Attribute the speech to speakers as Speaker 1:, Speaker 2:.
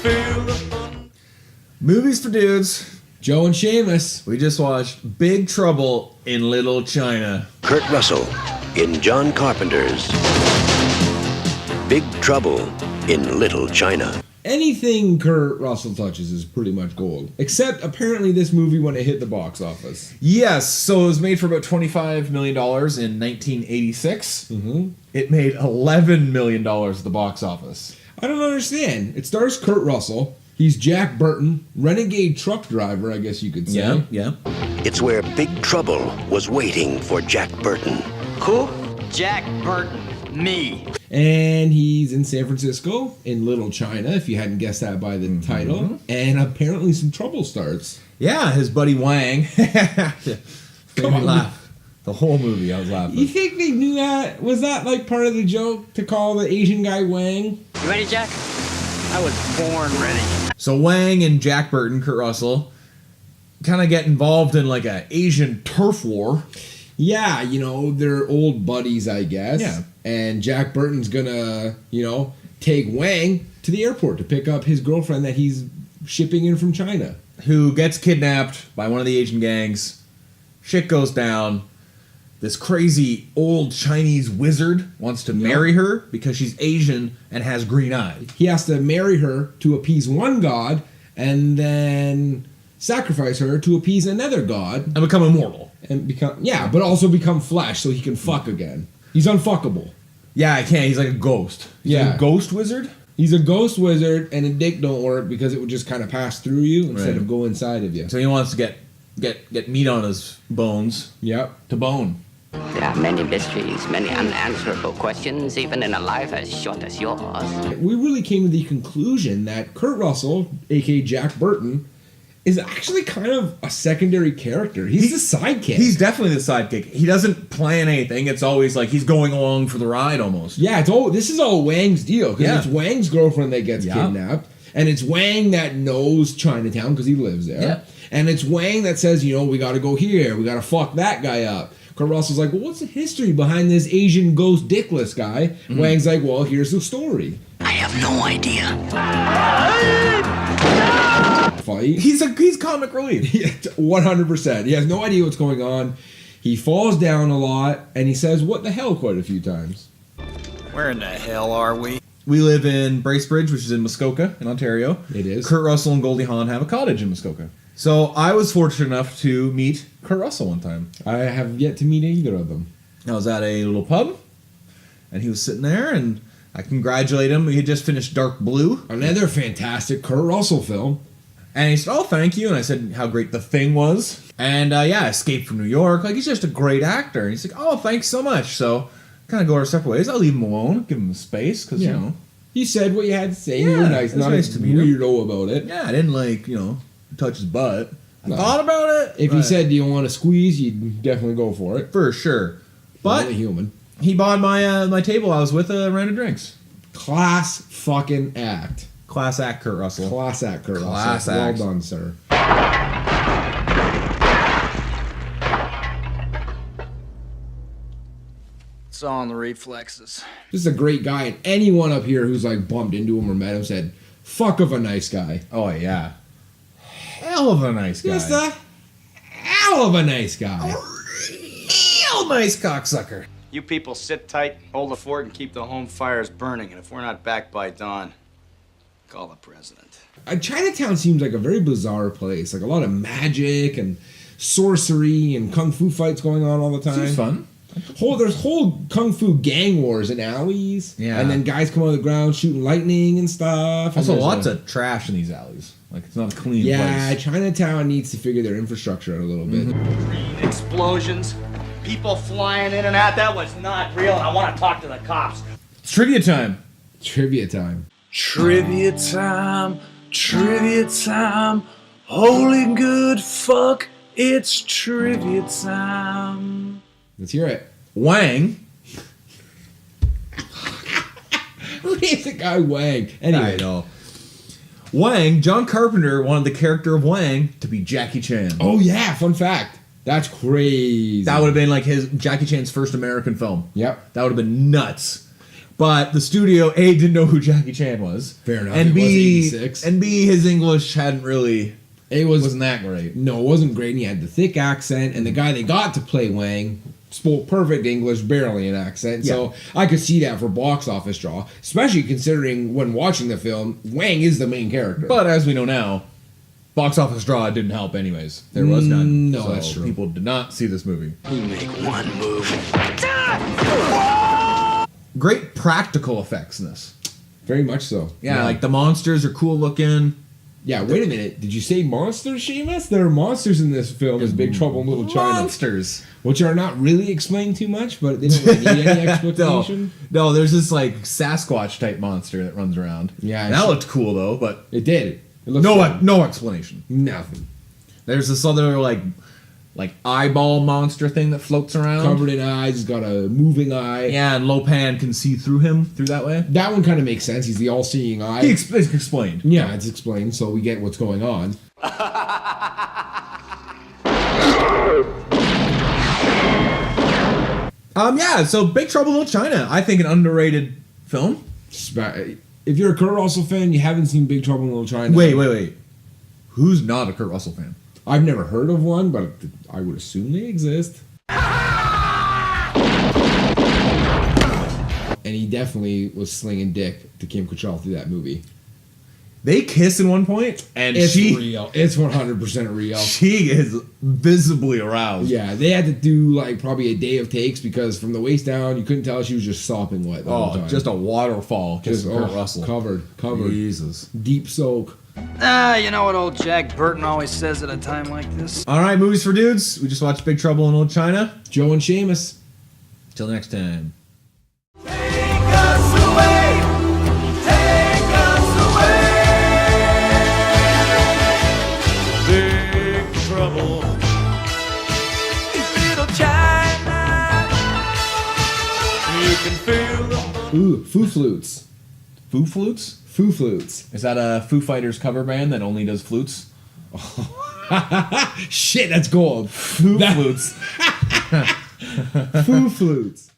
Speaker 1: feel the fun.
Speaker 2: Movies for dudes.
Speaker 3: Joe and Seamus.
Speaker 2: We just watched Big Trouble in Little China.
Speaker 4: Kurt Russell in John Carpenters. Big Trouble in Little China.
Speaker 3: Anything Kurt Russell touches is pretty much gold. Except apparently this movie when it hit the box office.
Speaker 2: Yes, so it was made for about $25 million in 1986.
Speaker 3: Mm-hmm.
Speaker 2: It made $11 million at the box office.
Speaker 3: I don't understand. It stars Kurt Russell. He's Jack Burton, renegade truck driver, I guess you could say.
Speaker 2: Yeah.
Speaker 4: It's where Big Trouble was waiting for Jack Burton.
Speaker 1: Who? Jack Burton. Me.
Speaker 3: And he's in San Francisco, in Little China, if you hadn't guessed that by the title. And apparently some trouble starts.
Speaker 2: Yeah, his buddy Wang. Made
Speaker 3: Come
Speaker 2: me
Speaker 3: on.
Speaker 2: laugh. The whole movie I was laughing.
Speaker 3: You think they knew that? Was that like part of the joke to call the Asian guy Wang?
Speaker 1: You ready, Jack? I was born ready.
Speaker 2: So Wang and Jack Burton, Kurt Russell, kind of get involved in like a Asian turf war.
Speaker 3: Yeah, you know, they're old buddies, I guess.
Speaker 2: Yeah.
Speaker 3: And Jack Burton's gonna, take Wang to the airport to pick up his girlfriend that he's shipping in from China.
Speaker 2: Who gets kidnapped by one of the Asian gangs. Shit goes down. This crazy old Chinese wizard wants to marry her because she's Asian and has green eyes.
Speaker 3: He has to marry her to appease one god and then sacrifice her to appease another god.
Speaker 2: And become immortal.
Speaker 3: And but also become flesh so he can fuck again. He's unfuckable.
Speaker 2: Yeah, I can't. He's like a ghost. He's like a ghost wizard?
Speaker 3: He's a ghost wizard, and a dick don't work because it would just kind of pass through you instead
Speaker 2: Right.
Speaker 3: of go inside of you.
Speaker 2: So he wants to get meat on his bones.
Speaker 3: Yep.
Speaker 2: To bone.
Speaker 5: There are many mysteries, many unanswerable questions, even in a life as short as yours.
Speaker 3: We really came to the conclusion that Kurt Russell, a.k.a. Jack Burton, is actually kind of a secondary character. He's the sidekick.
Speaker 2: He's definitely the sidekick. He doesn't plan anything. It's always like he's going along for the ride almost.
Speaker 3: Yeah, this is all Wang's deal, because it's Wang's girlfriend that gets kidnapped, and it's Wang that knows Chinatown because he lives there.
Speaker 2: Yeah.
Speaker 3: And it's Wang that says, we got to go here, we got to fuck that guy up. Kurt Russell's like, well, what's the history behind this Asian ghost dickless guy? Mm-hmm. Wang's like, well, here's the story.
Speaker 5: I have no idea.
Speaker 3: Fight.
Speaker 2: He's comic relief.
Speaker 3: 100%. He has no idea what's going on. He falls down a lot, and he says, what the hell, quite a few times.
Speaker 1: Where in the hell are we?
Speaker 2: We live in Bracebridge, which is in Muskoka, in Ontario.
Speaker 3: It is.
Speaker 2: Kurt Russell and Goldie Hawn have a cottage in Muskoka. So I was fortunate enough to meet Kurt Russell one time.
Speaker 3: I have yet to meet either of them.
Speaker 2: I was at a little pub, and he was sitting there, and I congratulated him. He had just finished Dark Blue.
Speaker 3: Another fantastic Kurt Russell film.
Speaker 2: And he said, oh, thank you. And I said how great The Thing was. And Escape from New York. Like, he's just a great actor. And he's like, oh, thanks so much. So kind of go our separate ways. I'll leave him alone, give him space, because,
Speaker 3: You said what you had to say.
Speaker 2: Yeah,
Speaker 3: you were nice,
Speaker 2: it was
Speaker 3: not
Speaker 2: nice
Speaker 3: a
Speaker 2: to meet him.
Speaker 3: weirdo about it.
Speaker 2: Yeah, I didn't, touch his butt. I
Speaker 3: No.
Speaker 2: thought about it.
Speaker 3: If he said, do you want to squeeze, you'd definitely go for it.
Speaker 2: For sure. But
Speaker 3: Only human.
Speaker 2: he bought my table I was with a round of drinks.
Speaker 3: Class fucking act.
Speaker 2: Class act, Kurt Russell.
Speaker 3: Class act, Kurt
Speaker 2: Class
Speaker 3: Russell.
Speaker 2: act.
Speaker 3: Well done, sir.
Speaker 1: It's all in the reflexes.
Speaker 3: This is a great guy, and anyone up here who's like bumped into him or met him said, fuck of a nice guy.
Speaker 2: Oh, yeah. Hell of a nice guy.
Speaker 3: Just a hell of a nice guy.
Speaker 2: Real nice cocksucker.
Speaker 6: You people sit tight, hold the fort, and keep the home fires burning. And if we're not back by dawn, call the president.
Speaker 3: Chinatown seems like a very bizarre place. Like a lot of magic and sorcery and kung fu fights going on all the time.
Speaker 2: Seems fun.
Speaker 3: There's whole kung fu gang wars in alleys.
Speaker 2: Yeah.
Speaker 3: And then guys come out of the ground shooting lightning and stuff.
Speaker 2: Also,
Speaker 3: And there's
Speaker 2: lots of trash in these alleys. Like, it's not a clean
Speaker 3: Yeah,
Speaker 2: place.
Speaker 3: Chinatown needs to figure their infrastructure out a little bit.
Speaker 6: Explosions, people flying in and out. That was not real. I want to talk to the cops.
Speaker 2: It's trivia time.
Speaker 3: Trivia time.
Speaker 7: Trivia time, trivia time. Holy good fuck, it's trivia time.
Speaker 3: Let's hear it.
Speaker 2: Wang.
Speaker 3: Who is the guy Wang? Anyway.
Speaker 2: I know. Wang, John Carpenter wanted the character of Wang to be Jackie Chan.
Speaker 3: Oh yeah, fun fact. That's crazy.
Speaker 2: That would have been like Jackie Chan's first American film.
Speaker 3: Yep.
Speaker 2: That would have been nuts. But the studio, A, didn't know who Jackie Chan was.
Speaker 3: Fair enough.
Speaker 2: And
Speaker 3: It was
Speaker 2: B,
Speaker 3: 86.
Speaker 2: and B, his English hadn't really...
Speaker 3: It wasn't
Speaker 2: that great.
Speaker 3: No, it wasn't great. And he had the thick accent, and the guy they got to play Wang spoke perfect English, barely an accent. So I could see that for box office draw, especially considering when watching the film, Wang is the main character.
Speaker 2: But as we know now, box office draw didn't help anyways. There was none.
Speaker 3: No,
Speaker 2: So
Speaker 3: that's true.
Speaker 2: People did not see this movie.
Speaker 4: You make one move.
Speaker 2: Great practical effects in this.
Speaker 3: Very much so.
Speaker 2: Yeah, like the monsters are cool looking.
Speaker 3: Yeah, wait a minute. Did you say monsters, Seamus? There are monsters in this film as Big Trouble in Little China.
Speaker 2: Monsters.
Speaker 3: Which are not really explained too much, but they don't really need any explanation.
Speaker 2: No, there's this like Sasquatch type monster that runs around.
Speaker 3: Yeah,
Speaker 2: that looked cool though, but
Speaker 3: It did. It looked
Speaker 2: no,
Speaker 3: fun.
Speaker 2: no explanation.
Speaker 3: Nothing.
Speaker 2: There's this other like eyeball monster thing that floats around.
Speaker 3: Covered in eyes, he's got a moving eye.
Speaker 2: Yeah, and Lopan can see through him through that way.
Speaker 3: That one kind of makes sense. He's the all-seeing eye.
Speaker 2: It's explained.
Speaker 3: Yeah, it's explained, so we get what's going on.
Speaker 2: Yeah, so Big Trouble in Little China, I think an underrated film.
Speaker 3: If you're a Kurt Russell fan, you haven't seen Big Trouble in Little China.
Speaker 2: Wait. Who's not a Kurt Russell fan?
Speaker 3: I've never heard of one, but I would assume they exist. And he definitely was slinging dick to Kim Cattrall through that movie.
Speaker 2: They kiss in one point, and
Speaker 3: It's
Speaker 2: she
Speaker 3: real. It's 100% real.
Speaker 2: she is visibly aroused.
Speaker 3: Yeah, they had to do like probably a day of takes because from the waist down, you couldn't tell she was just sopping wet the whole time.
Speaker 2: Just a waterfall.
Speaker 3: Just
Speaker 2: Kurt Russell.
Speaker 3: covered.
Speaker 2: Jesus.
Speaker 3: Deep soak.
Speaker 1: You know what old Jack Burton always says at a time like this?
Speaker 2: All right, movies for dudes. We just watched Big Trouble in Little China.
Speaker 3: Joe and Seamus.
Speaker 2: Till next time.
Speaker 7: Big trouble in Little China. You can feel the
Speaker 3: Ooh, Foo Flutes.
Speaker 2: Foo Flutes?
Speaker 3: Foo Flutes.
Speaker 2: Is that a Foo Fighters cover band that only does flutes?
Speaker 3: Shit, that's gold.
Speaker 2: Foo Flutes.
Speaker 3: Foo Flutes.